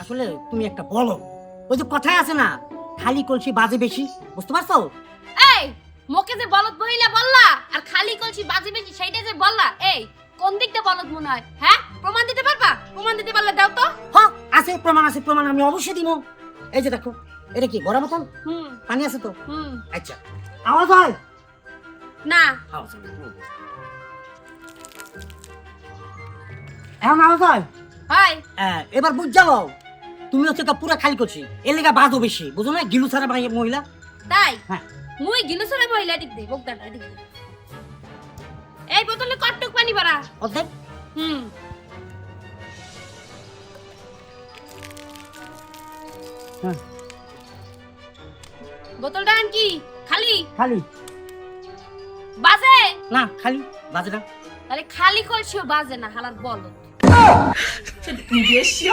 আসলে তুমি একটা বলো, ওই যে কথায় আছে না, খালি কলসি বাজে বেশি, বুঝতে পারছো? এই মোকে যে বলদ মহিলা বললা আর খালি কলসি বাজে বেশি সেইটা যে বললা, এই কোন দিকটা বলদ মনে হয়? হ্যাঁ, প্রমাণ দিতে পারবা? প্রমাণ দিতে পারলে দাও তো। হ্যাঁ আছে, প্রমাণ আছে, প্রমাণ আমি অবশ্যই দিব। এই যে দেখো, এটা কি বড় বোতল? হুম পানি আছে তো? হুম। আচ্ছা, আওয়াজ হয়? না। আওয়াজ হয় না। এখন আওয়াজ হয়? হয়। হ্যাঁ, এবার বুঝ যাও, তুমি হচ্ছে তো পুরা খালি করছি, এর লেগা বাজও বেশি, বুঝো না? গিলু ছাড়া মহিলা। তাই? হ্যাঁ। মুই গিলুসরে মহিলা দিক দেই, বকদাটা দিক দেই। এই বোতলে কটটুক পানি ভরা? অর্ধেক। হুম। হ্যাঁ, বোতলটা আন কি খালি? খালি। বাজে না, খালি বাজে না। তাহলে খালি কলসিও বাজে না, হালার বলদ।你别笑。